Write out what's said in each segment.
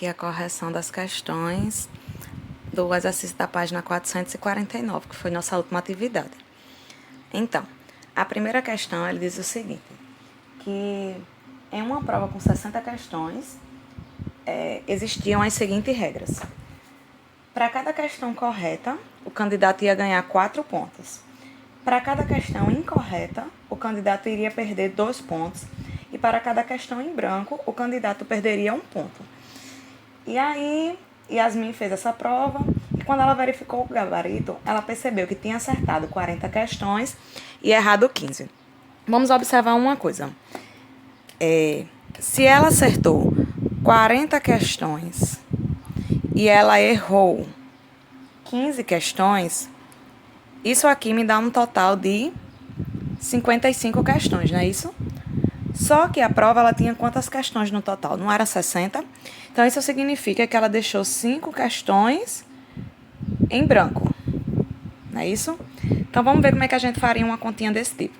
aqui a correção das questões do exercício da página 449, que foi nossa última atividade. Então, a primeira questão, ele diz o seguinte, que em uma prova com 60 questões, existiam as seguintes regras. Para cada questão correta, o candidato ia ganhar 4 pontos. Para cada questão incorreta, o candidato iria perder 2 pontos. E para cada questão em branco, o candidato perderia 1 ponto. E aí, Yasmin fez essa prova e quando ela verificou o gabarito, ela percebeu que tinha acertado 40 questões e errado 15. Vamos observar uma coisa. Se ela acertou 40 questões e ela errou 15 questões, isso aqui me dá um total de 55 questões, não é isso? Só que a prova ela tinha quantas questões no total? Não era 60? Então, isso significa que ela deixou 5 questões em branco. Não é isso? Então, vamos ver como é que a gente faria uma continha desse tipo.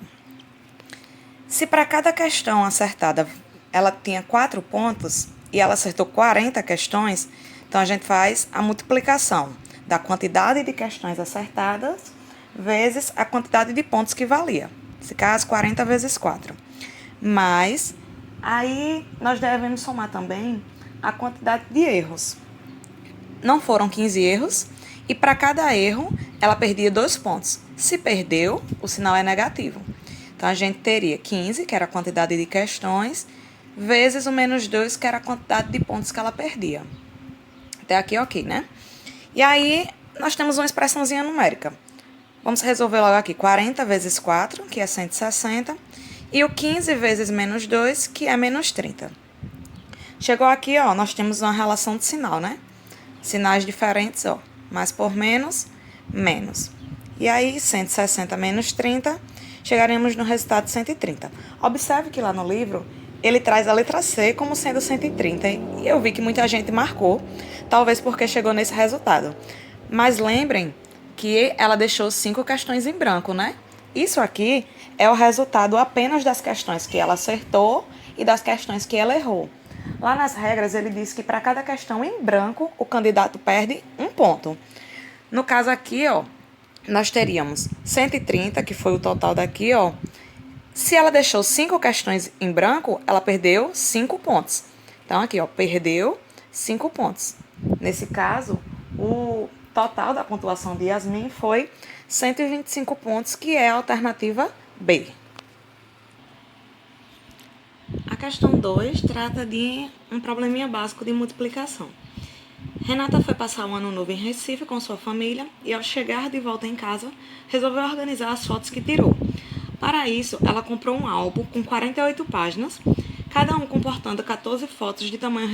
Se para cada questão acertada ela tinha 4 pontos e ela acertou 40 questões, então a gente faz a multiplicação da quantidade de questões acertadas vezes a quantidade de pontos que valia. Nesse caso, 40 vezes 4. Mas, aí nós devemos somar também a quantidade de erros. Não foram 15 erros, e para cada erro, ela perdia 2 pontos. Se perdeu, o sinal é negativo. Então, a gente teria 15, que era a quantidade de questões, vezes o menos 2, que era a quantidade de pontos que ela perdia. Até aqui, ok, né? E aí, nós temos uma expressãozinha numérica. Vamos resolver logo aqui. 40 vezes 4, que é 160. E o 15 vezes menos 2, que é menos 30. Chegou aqui, ó, nós temos uma relação de sinal, né? Sinais diferentes, ó. Mais por menos, menos. E aí, 160 menos 30, chegaremos no resultado de 130. Observe que lá no livro, ele traz a letra C como sendo 130. E eu vi que muita gente marcou, talvez porque chegou nesse resultado. Mas lembrem que ela deixou 5 questões em branco, né? Isso aqui é o resultado apenas das questões que ela acertou e das questões que ela errou. Lá nas regras, ele diz que para cada questão em branco, o candidato perde 1 ponto. No caso aqui, ó, nós teríamos 130, que foi o total daqui, ó. Se ela deixou 5 questões em branco, ela perdeu 5 pontos. Então, aqui, ó, perdeu 5 pontos. Nesse caso, o total da pontuação de Yasmin foi 125 pontos, que é a alternativa B. A questão 2 trata de um probleminha básico de multiplicação. Renata foi passar um ano novo em Recife com sua família e, ao chegar de volta em casa, resolveu organizar as fotos que tirou. Para isso, ela comprou um álbum com 48 páginas, cada um comportando 14 fotos de tamanho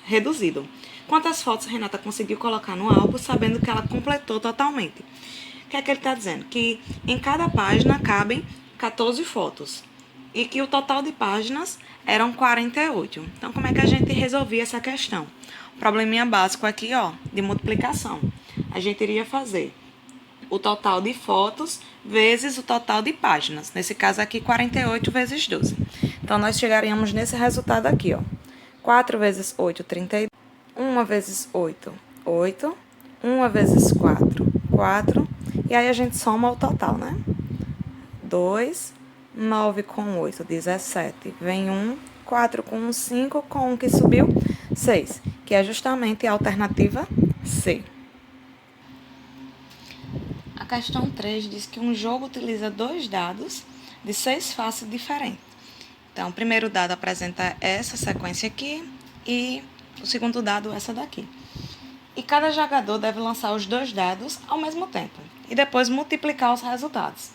reduzido. Quantas fotos Renata conseguiu colocar no álbum, sabendo que ela completou totalmente? O que é que ele está dizendo? Que em cada página cabem 14 fotos e que o total de páginas eram 48. Então, como é que a gente resolvia essa questão? O probleminha básico aqui, ó, de multiplicação. A gente iria fazer o total de fotos vezes o total de páginas. Nesse caso aqui, 48 vezes 12. Então, nós chegaríamos nesse resultado aqui, ó. 4 vezes 8, 32. 1 vezes 8, 8. 1 vezes 4, 4. E aí a gente soma o total, né? 2, 9 com 8, 17. Vem 1, 4 com 1, 5, com 1 que subiu, 6. Que é justamente a alternativa C. A questão 3 diz que um jogo utiliza 2 dados de 6 faces diferentes. Então, o primeiro dado apresenta essa sequência aqui e o segundo dado essa daqui. E cada jogador deve lançar os 2 dados ao mesmo tempo e depois multiplicar os resultados.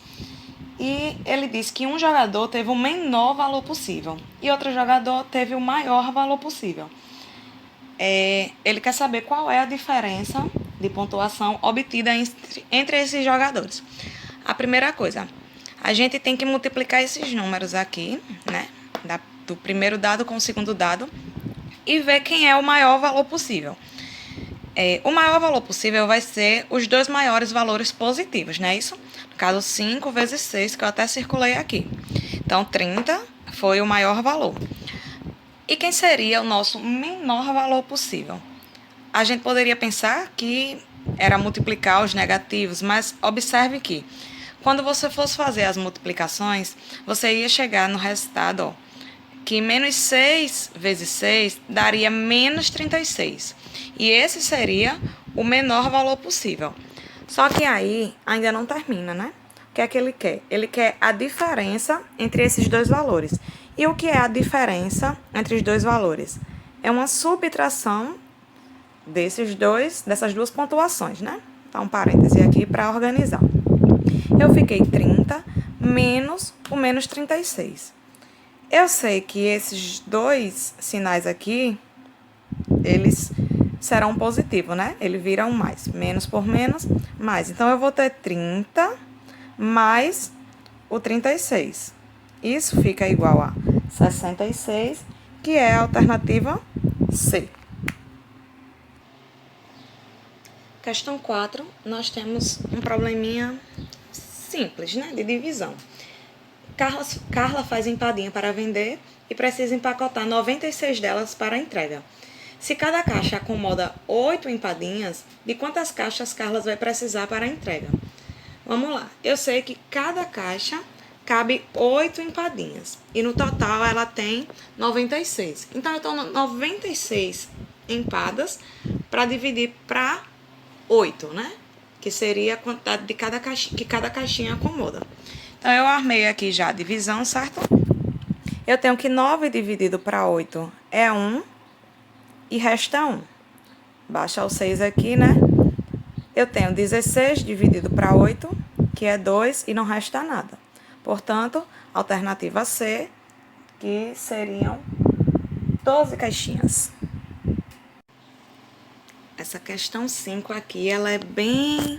E ele diz que um jogador teve o menor valor possível e outro jogador teve o maior valor possível. Ele quer saber qual é a diferença de pontuação obtida entre esses jogadores. A primeira coisa, a gente tem que multiplicar esses números aqui, né? Do primeiro dado com o segundo dado e ver quem é o maior valor possível. O maior valor possível vai ser os 2 maiores valores positivos, não é isso? No caso, 5 vezes 6, que eu até circulei aqui. Então, 30 foi o maior valor. E quem seria o nosso menor valor possível? A gente poderia pensar que era multiplicar os negativos, mas observe que quando você fosse fazer as multiplicações, você ia chegar no resultado, ó, que menos 6 vezes 6 daria menos 36. E esse seria o menor valor possível. Só que aí ainda não termina, né? O que é que ele quer? Ele quer a diferença entre esses dois valores. E o que é a diferença entre os dois valores? É uma subtração dessas duas pontuações, né? Tá um parêntese aqui para organizar. Eu fiquei 30 menos o menos 36. Eu sei que esses dois sinais aqui, eles serão positivos, né? Ele vira um mais. Menos por menos, mais. Então, eu vou ter 30 mais o 36. Isso fica igual a 66, que é a alternativa C. Questão 4, nós temos um probleminha simples, né? De divisão. Carla faz empadinha para vender e precisa empacotar 96 delas para entrega. Se cada caixa acomoda 8 empadinhas, de quantas caixas Carla vai precisar para a entrega? Vamos lá. Eu sei que cada caixa cabe 8 empadinhas. E no total ela tem 96. Então, eu estou 96 empadas para dividir para 8, né? Que seria a quantidade de que cada caixinha acomoda. Então, eu armei aqui já a divisão, certo? Eu tenho que 9 dividido para 8 é 1 e resta 1. Baixa o 6 aqui, né? Eu tenho 16 dividido para 8, que é 2 e não resta nada. Portanto, alternativa C, que seriam 12 caixinhas. Essa questão 5 aqui, ela é bem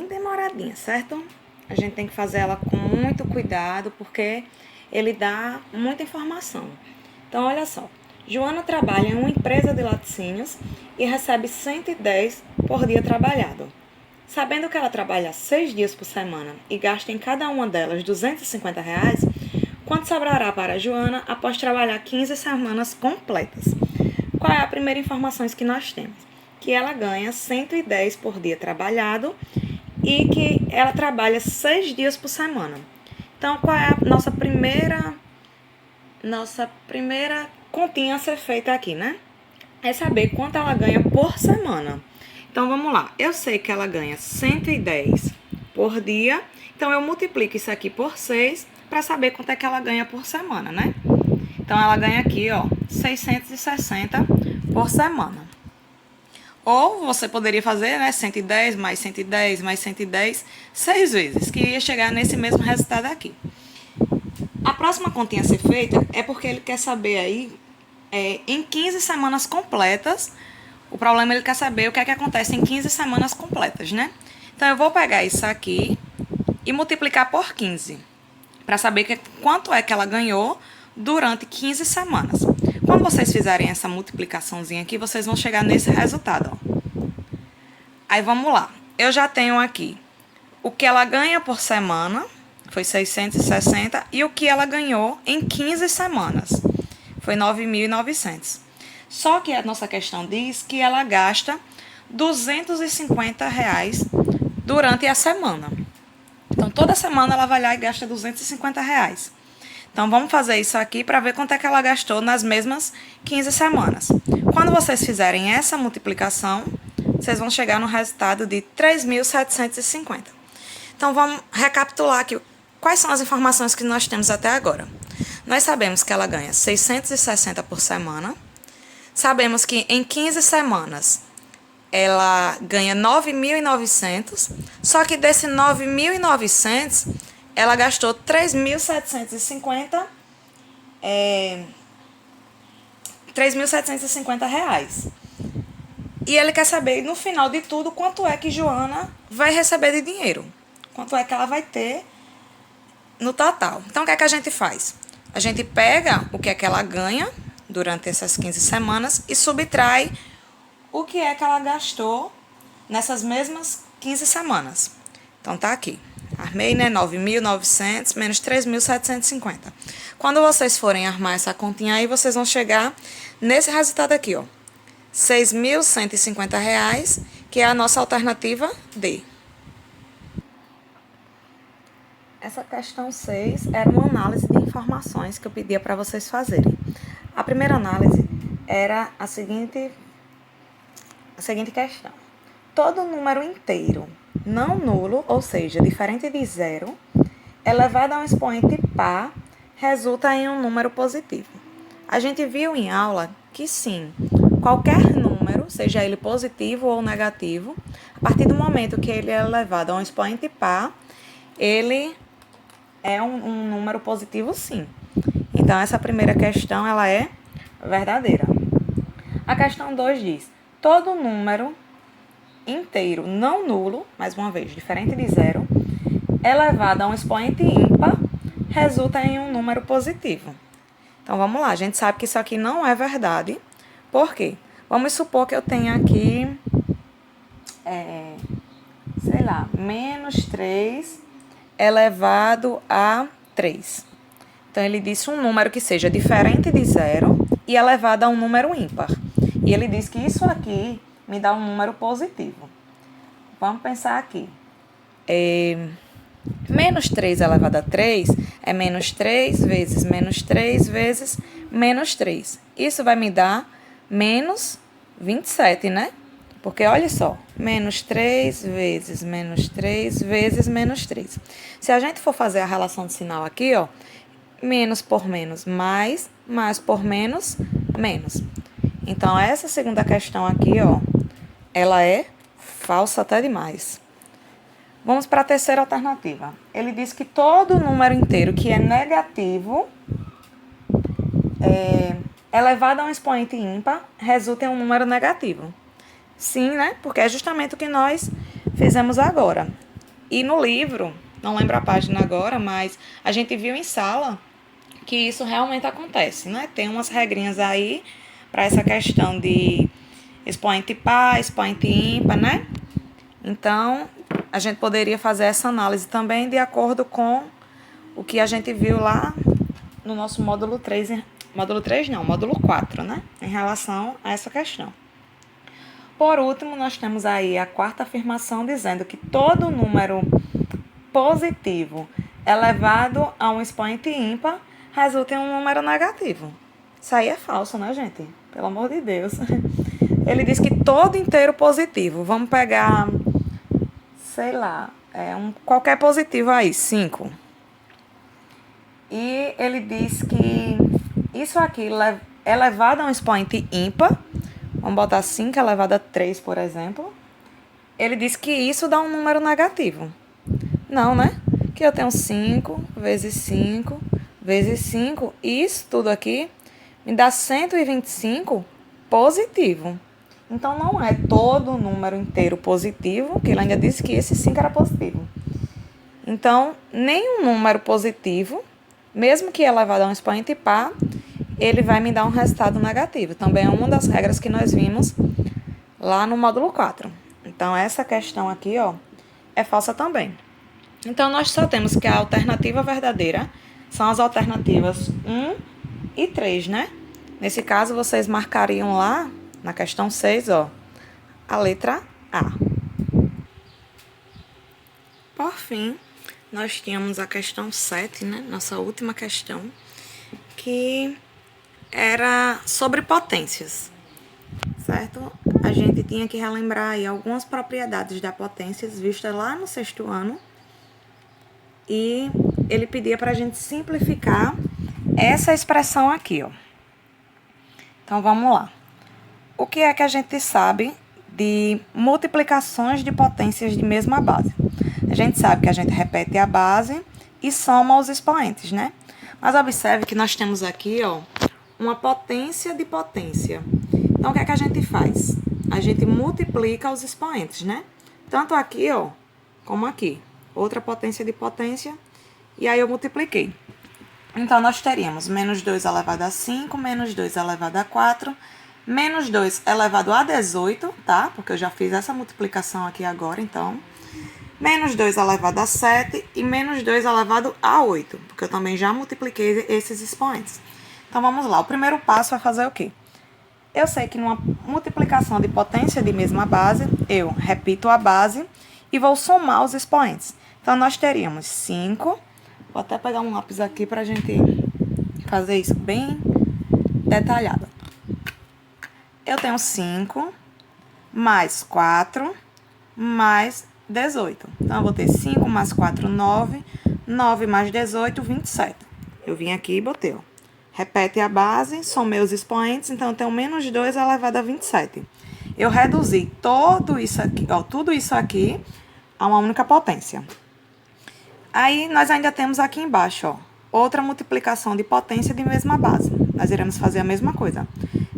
demoradinha, certo? A gente tem que fazer ela com muito cuidado, porque ele dá muita informação. Então, olha só. Joana trabalha em uma empresa de laticínios e recebe 110 por dia trabalhado. Sabendo que ela trabalha 6 dias por semana e gasta em cada uma delas R$250, quanto sobrará para a Joana após trabalhar 15 semanas completas? Qual é a primeira informação que nós temos? Que ela ganha 110 por dia trabalhado e que ela trabalha 6 dias por semana. Então, qual é a nossa primeira continha a ser feita aqui, né? É saber quanto ela ganha por semana. Então, vamos lá. Eu sei que ela ganha 110 por dia. Então, eu multiplico isso aqui por 6 para saber quanto é que ela ganha por semana, né? Então, ela ganha aqui, ó, 660 por semana. Ou você poderia fazer, né, 110 mais 110 mais 110, 6 vezes, que ia chegar nesse mesmo resultado aqui. A próxima continha a ser feita é porque ele quer saber aí, em 15 semanas completas, o problema ele quer saber o que é que acontece em 15 semanas completas, né? Então, eu vou pegar isso aqui e multiplicar por 15, para saber quanto é que ela ganhou durante 15 semanas. Quando vocês fizerem essa multiplicaçãozinha aqui, vocês vão chegar nesse resultado, ó. Aí, vamos lá. Eu já tenho aqui o que ela ganha por semana, foi 660, e o que ela ganhou em 15 semanas, foi 9.900. Só que a nossa questão diz que ela gasta R$250 durante a semana. Então, toda semana ela vai lá e gasta R$250. Então, vamos fazer isso aqui para ver quanto é que ela gastou nas mesmas 15 semanas. Quando vocês fizerem essa multiplicação, vocês vão chegar no resultado de 3.750. Então, vamos recapitular aqui quais são as informações que nós temos até agora. Nós sabemos que ela ganha 660 por semana. Sabemos que em 15 semanas ela ganha 9.900, só que desse 9.900, ela gastou 3.750 reais. E ele quer saber, no final de tudo, quanto é que Joana vai receber de dinheiro. Quanto é que ela vai ter no total. Então, o que é que a gente faz? A gente pega o que é que ela ganha durante essas 15 semanas e subtrai o que é que ela gastou nessas mesmas 15 semanas. Então, tá aqui. armei, né? 9.900 menos 3.750. Quando vocês forem armar essa continha aí, vocês vão chegar nesse resultado aqui, ó. R$ 6.150, que é a nossa alternativa D. Essa questão 6 era uma análise de informações que eu pedia para vocês fazerem. A primeira análise era a seguinte questão. Todo número inteiro não nulo, ou seja, diferente de zero, elevado a um expoente par, resulta em um número positivo. A gente viu em aula que sim, qualquer número, seja ele positivo ou negativo, a partir do momento que ele é elevado a um expoente par, ele é um número positivo, sim. Então, essa primeira questão, ela é verdadeira. A questão 2 diz, todo número inteiro não nulo, mais uma vez, diferente de zero, elevado a um expoente ímpar, resulta em um número positivo. Então, vamos lá. A gente sabe que isso aqui não é verdade. Por quê? Vamos supor que eu tenha aqui, sei lá, menos 3 elevado a 3. Então, ele disse um número que seja diferente de zero e elevado a um número ímpar. E ele diz que isso aqui me dá um número positivo. Vamos pensar aqui. Menos 3 elevado a 3 é menos 3 vezes menos 3 vezes menos 3. Isso vai me dar menos 27, né? Porque, olha só, menos 3 vezes menos 3 vezes menos 3. Se a gente for fazer a relação de sinal aqui, ó, menos por menos mais, mais por menos, menos. Então, essa segunda questão aqui, ó, ela é falsa até demais. Vamos para a terceira alternativa. Ele diz que todo número inteiro que é negativo, elevado a um expoente ímpar, resulta em um número negativo. Sim, né? Porque é justamente o que nós fizemos agora. E no livro, não lembro a página agora, mas a gente viu em sala que isso realmente acontece, né? Tem umas regrinhas aí para essa questão de expoente par, expoente ímpar, né? Então, a gente poderia fazer essa análise também de acordo com o que a gente viu lá no nosso módulo 3, módulo 4, né? Em relação a essa questão. Por último, nós temos aí a quarta afirmação dizendo que todo número positivo elevado a um expoente ímpar resulta em um número negativo. Isso aí é falso, né, gente? Pelo amor de Deus. Ele diz que todo inteiro positivo, vamos pegar, sei lá, qualquer positivo aí, 5. E ele diz que isso aqui elevado a um expoente ímpar, vamos botar 5 elevado a 3, por exemplo. Ele diz que isso dá um número negativo. Não, né? Que eu tenho 5 vezes 5 vezes 5. E isso tudo aqui me dá 125 positivo. Então, não é todo número inteiro positivo, que ele ainda disse que esse 5 era positivo. Então, nenhum número positivo, mesmo que elevado a um expoente par, ele vai me dar um resultado negativo. Também é uma das regras que nós vimos lá no módulo 4. Então, essa questão aqui, ó, é falsa também. Então, nós só temos que a alternativa verdadeira são as alternativas 1 e 3, né? Nesse caso, vocês marcariam lá, na questão 6, ó, a letra A. Por fim, nós tínhamos a questão 7, né? Nossa última questão, que era sobre potências, certo? A gente tinha que relembrar aí algumas propriedades da potência vistas lá no 6º ano. E ele pedia para a gente simplificar essa expressão aqui, ó. Então, vamos lá. O que é que a gente sabe de multiplicações de potências de mesma base? A gente sabe que a gente repete a base e soma os expoentes, né? Mas observe que nós temos aqui, ó, uma potência de potência. Então, o que é que a gente faz? A gente multiplica os expoentes, né? Tanto aqui, ó, como aqui. Outra potência de potência, e aí eu multipliquei. Então, nós teríamos menos 2 elevado a 5, menos 2 elevado a 4, menos 2 elevado a 18, tá? Porque eu já fiz essa multiplicação aqui agora, então. Menos 2 elevado a 7 e menos 2 elevado a 8, porque eu também já multipliquei esses expoentes. Então, vamos lá. O primeiro passo é fazer o quê? Eu sei que numa multiplicação de potência de mesma base, eu repito a base e vou somar os expoentes. Então, nós teríamos 5. Vou até pegar um lápis aqui para a gente fazer isso bem detalhado. Eu tenho 5 mais 4 mais 18. Então, eu vou ter 5 mais 4, 9. 9 mais 18, 27. Eu vim aqui e botei, ó. Repete a base, somei os expoentes, então eu tenho menos 2 elevado a 27. Eu reduzi tudo isso aqui a uma única potência. Aí, nós ainda temos aqui embaixo, ó, outra multiplicação de potência de mesma base. Nós iremos fazer a mesma coisa.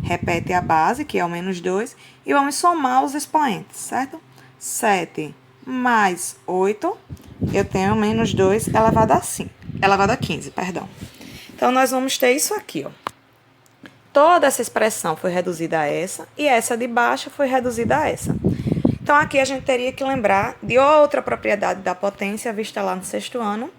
Repete a base, que é o menos 2, e vamos somar os expoentes, certo? 7 mais 8, eu tenho menos 2 elevado a 15, perdão. Então, nós vamos ter isso aqui, ó. Toda essa expressão foi reduzida a essa, e essa de baixo foi reduzida a essa. Então, aqui a gente teria que lembrar de outra propriedade da potência vista lá no 6º ano,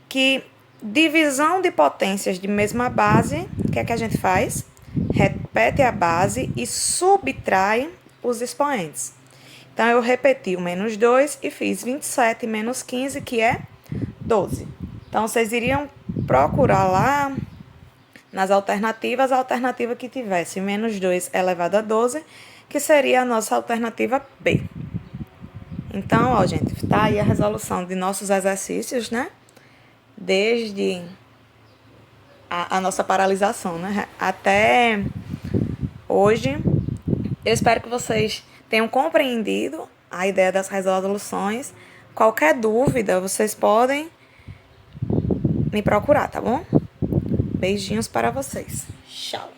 que divisão de potências de mesma base, o que é que a gente faz? Repete a base e subtrai os expoentes. Então, eu repeti o menos 2 e fiz 27 menos 15, que é 12. Então, vocês iriam procurar lá nas alternativas, a alternativa que tivesse menos 2 elevado a 12, que seria a nossa alternativa B. Então, ó, gente, tá aí a resolução de nossos exercícios, né? Desde a nossa paralisação, né? Até hoje. Eu espero que vocês tenham compreendido a ideia das resoluções. Qualquer dúvida, vocês podem me procurar, tá bom? Beijinhos para vocês. Tchau.